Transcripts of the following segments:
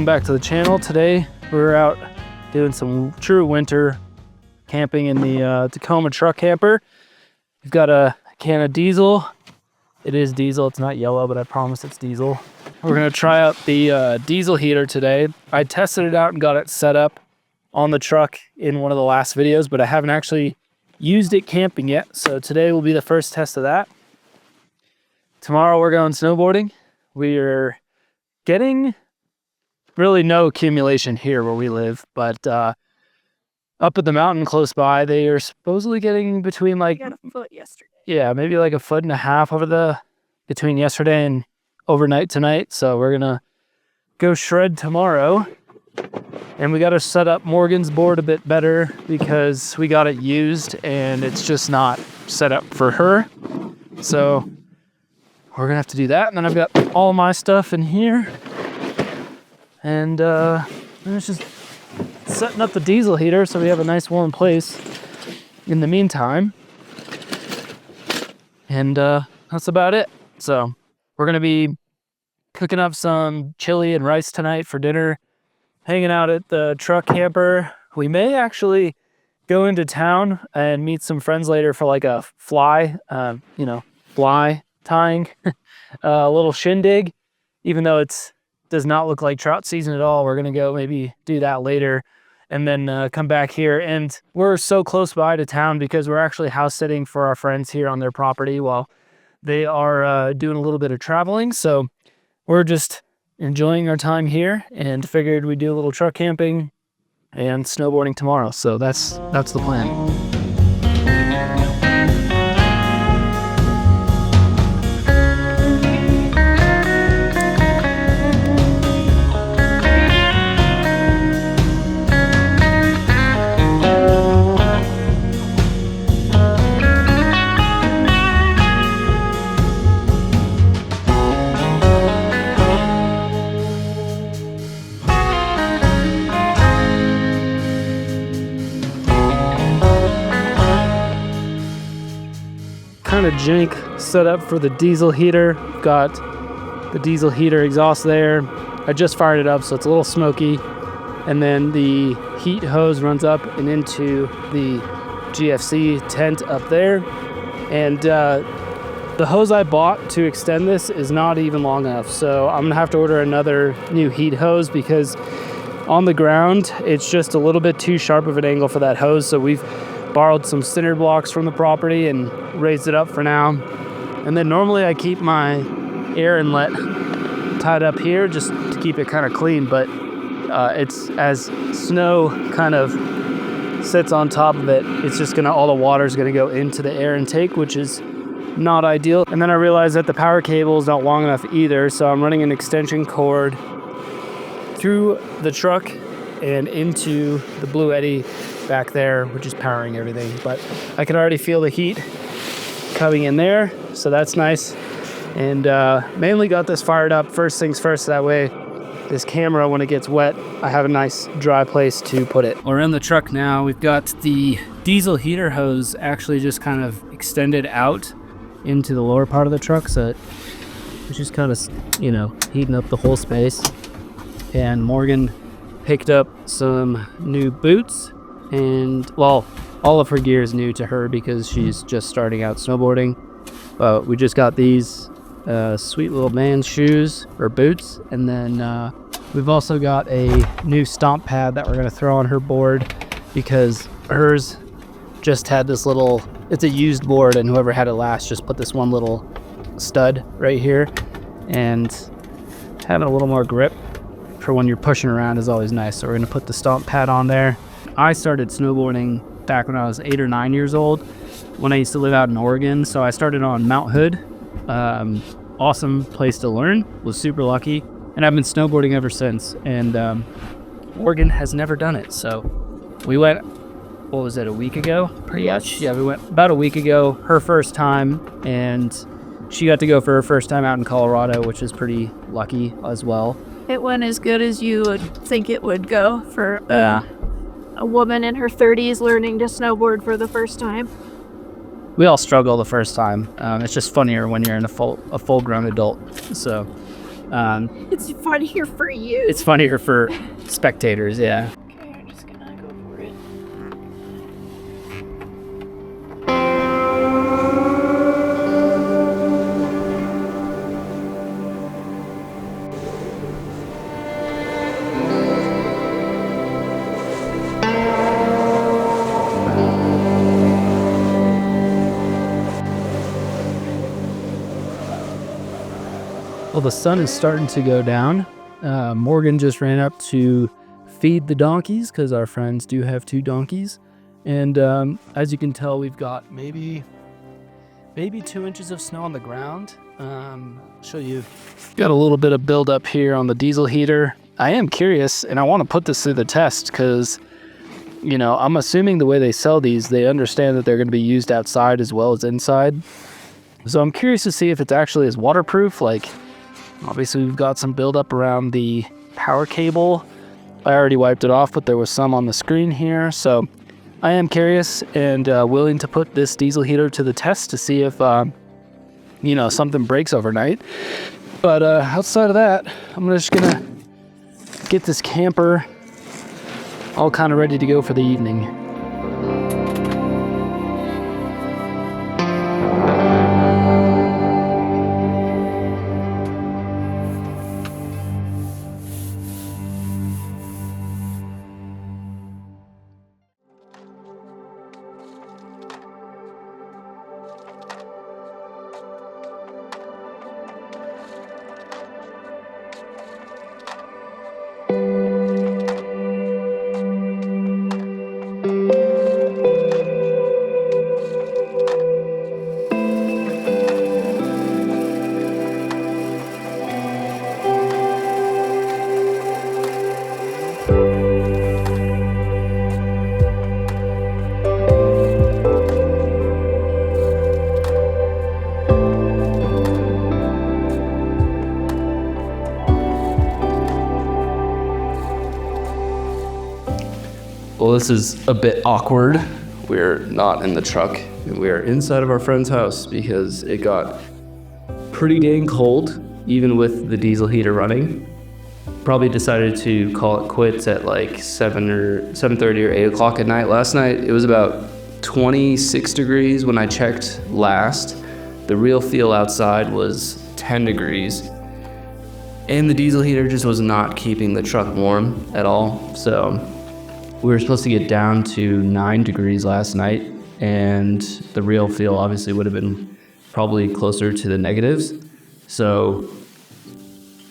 welcome back to the channel. Today we're out doing some true winter camping in the Tacoma truck camper. We've got a can of diesel. It is diesel, it's not yellow, but I promise it's diesel. We're gonna try out the diesel heater today. I tested it out and got it set up on the truck in one of the last videos, but I haven't actually used it camping yet. So today will be the first test of that. Tomorrow we're going snowboarding. We're getting really no accumulation here where we live, but up at the mountain close by, they are supposedly getting between like... We got a foot yesterday. Yeah, maybe like 1.5 feet over between yesterday and overnight tonight. So we're gonna go shred tomorrow. And we got to set up Morgan's board a bit better because we got it used and it's just not set up for her. So we're gonna have to do that. And then I've got all my stuff in here. And it's just setting up the diesel heater so we have a nice warm place in the meantime. And that's about it. So we're gonna be cooking up some chili and rice tonight for dinner, hanging out at the truck camper. We may actually go into town and meet some friends later for like a fly tying, a little shindig, even though does not look like trout season at all. We're gonna go maybe do that later and then come back here. And we're so close by to town because we're actually house sitting for our friends here on their property while they are doing a little bit of traveling. So we're just enjoying our time here and figured we'd do a little truck camping and snowboarding tomorrow. So that's the plan. Kind of jank setup for the diesel heater. Got the diesel heater exhaust there. I just fired it up, so it's a little smoky. And then the heat hose runs up and into the GFC tent up there. And the hose I bought to extend this is not even long enough. So I'm gonna have to order another new heat hose because on the ground, it's just a little bit too sharp of an angle for that hose. So we've borrowed some cinder blocks from the property and raised it up for now. And then normally I keep my air inlet tied up here just to keep it kind of clean, but it's as snow kind of sits on top of it, it's just all the water is gonna go into the air intake, which is not ideal. And then I realized that the power cable is not long enough either, so I'm running an extension cord through the truck and into the Blue Eddy back there, which is powering everything. But I can already feel the heat coming in there, so that's nice. And mainly got this fired up first things first, that way this camera, when it gets wet, I have a nice dry place to put it. We're in the truck now. We've got the diesel heater hose actually just kind of extended out into the lower part of the truck, so it's just kind of, heating up the whole space. And Morgan picked up some new boots, and well, all of her gear is new to her because she's just starting out snowboarding. But we just got these sweet little man's shoes or boots, and then we've also got a new stomp pad that we're going to throw on her board because hers just had this little, it's a used board, and whoever had it last just put this one little stud right here, and having a little more grip for when you're pushing around is always nice. So we're going to put the stomp pad on there. I started snowboarding back when I was 8 or 9 years old when I used to live out in Oregon. So I started on Mount Hood. Awesome place to learn, was super lucky, and I've been snowboarding ever since. And Oregon has never done it. So we went, what was it, a week ago? Pretty much. Yeah, we went about a week ago, her first time, and she got to go for her first time out in Colorado, which is pretty lucky as well. It went as good as you would think it would go for a woman in her 30s learning to snowboard for the first time. We all struggle the first time. It's just funnier when you're in a full-grown adult. So It's funnier for you. It's funnier for spectators, yeah. Okay, I'm just gonna go for it. Well, the sun is starting to go down. Morgan just ran up to feed the donkeys because our friends do have 2 donkeys. And as you can tell, we've got maybe 2 inches of snow on the ground. Show you. Got a little bit of buildup here on the diesel heater. I am curious, and I want to put this through the test because, you know, I'm assuming the way they sell these, they understand that they're going to be used outside as well as inside. So I'm curious to see if it's actually as waterproof. Like, obviously we've got some buildup around the power cable. I already wiped it off, but there was some on the screen here. So I am curious and willing to put this diesel heater to the test to see if, you know, something breaks overnight. But outside of that, I'm just gonna get this camper all kind of ready to go for the evening. Well, this is a bit awkward. We're not in the truck. We're inside of our friend's house because it got pretty dang cold, even with the diesel heater running. Probably decided to call it quits at like 7:30 or 8 o'clock at night. Last night, it was about 26 degrees when I checked last. The real feel outside was 10 degrees. And the diesel heater just was not keeping the truck warm at all. So we were supposed to get down to 9 degrees last night, and the real feel obviously would have been probably closer to the negatives. So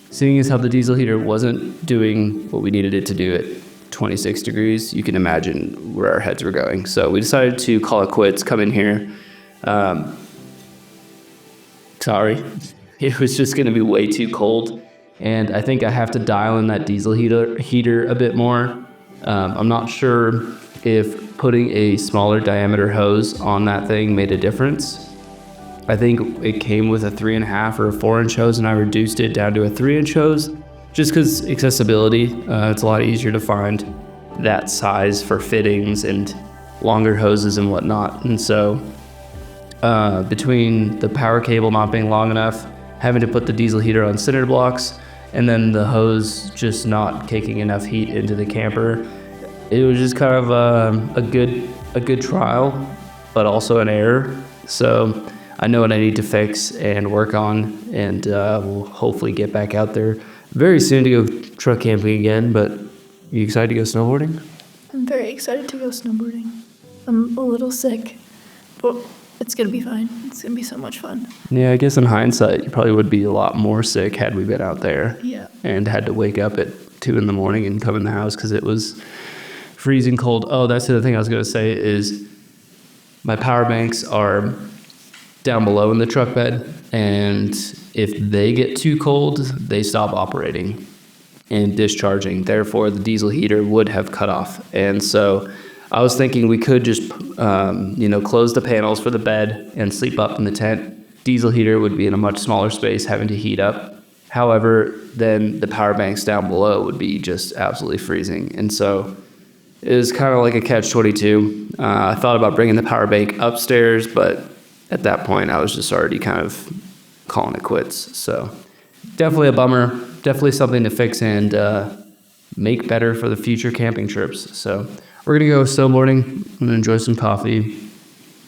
seeing as how the diesel heater wasn't doing what we needed it to do at 26 degrees, you can imagine where our heads were going. So we decided to call it quits, come in here. Sorry, it was just gonna be way too cold. And I think I have to dial in that diesel heater a bit more. I'm not sure if putting a smaller diameter hose on that thing made a difference. I think it came with a 3.5 or a 4-inch hose, and I reduced it down to a 3-inch hose just because accessibility. It's a lot easier to find that size for fittings and longer hoses and whatnot. And so between the power cable not being long enough, having to put the diesel heater on cinder blocks, and then the hose just not taking enough heat into the camper, it was just kind of a good trial, but also an error. So I know what I need to fix and work on, and we'll hopefully get back out there very soon to go truck camping again. But you excited to go snowboarding? I'm very excited to go snowboarding. I'm a little sick, but it's gonna be fine. It's gonna be so much fun. Yeah, I guess in hindsight, you probably would be a lot more sick had we been out there. Yeah. And had to wake up at 2 a.m. and come in the house because it was freezing cold. Oh, that's the other thing I was gonna say is my power banks are down below in the truck bed, and if they get too cold, they stop operating and discharging. Therefore, the diesel heater would have cut off. And so I was thinking we could just, close the panels for the bed and sleep up in the tent. Diesel heater would be in a much smaller space, having to heat up. However, then the power banks down below would be just absolutely freezing. And so it was kind of like a catch-22. I thought about bringing the power bank upstairs, but at that point, I was just already kind of calling it quits. So definitely a bummer. Definitely something to fix and make better for the future camping trips. So we're gonna go snowboarding. I'm gonna enjoy some coffee.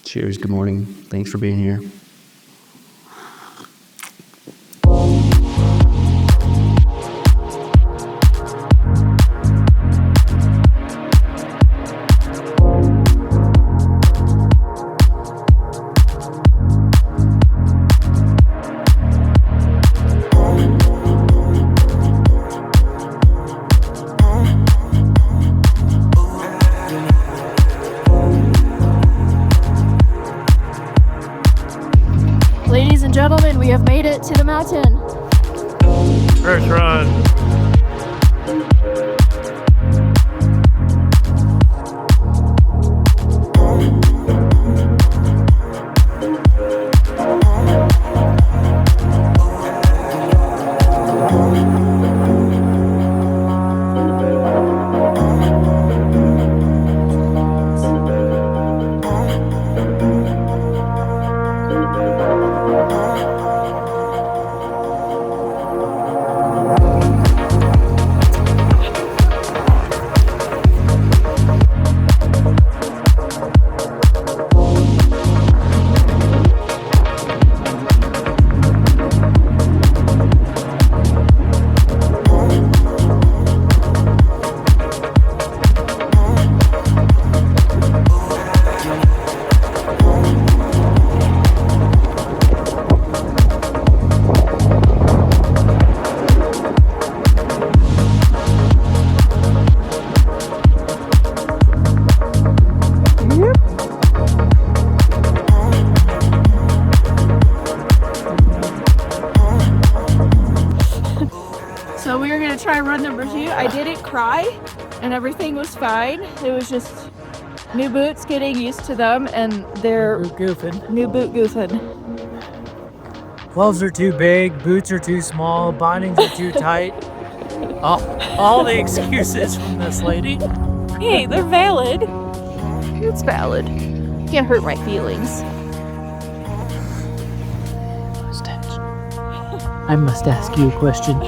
Cheers. Good morning. Thanks for being here. Ladies and gentlemen, we have made it to the mountain. First run. So we were gonna try run number 2. I didn't cry and everything was fine. It was just new boots, getting used to them, and they're new boot goofing. Gloves are too big, boots are too small, bindings are too tight. All the excuses from this lady. Hey, they're valid. It's valid. Can't hurt my feelings. I must ask you a question.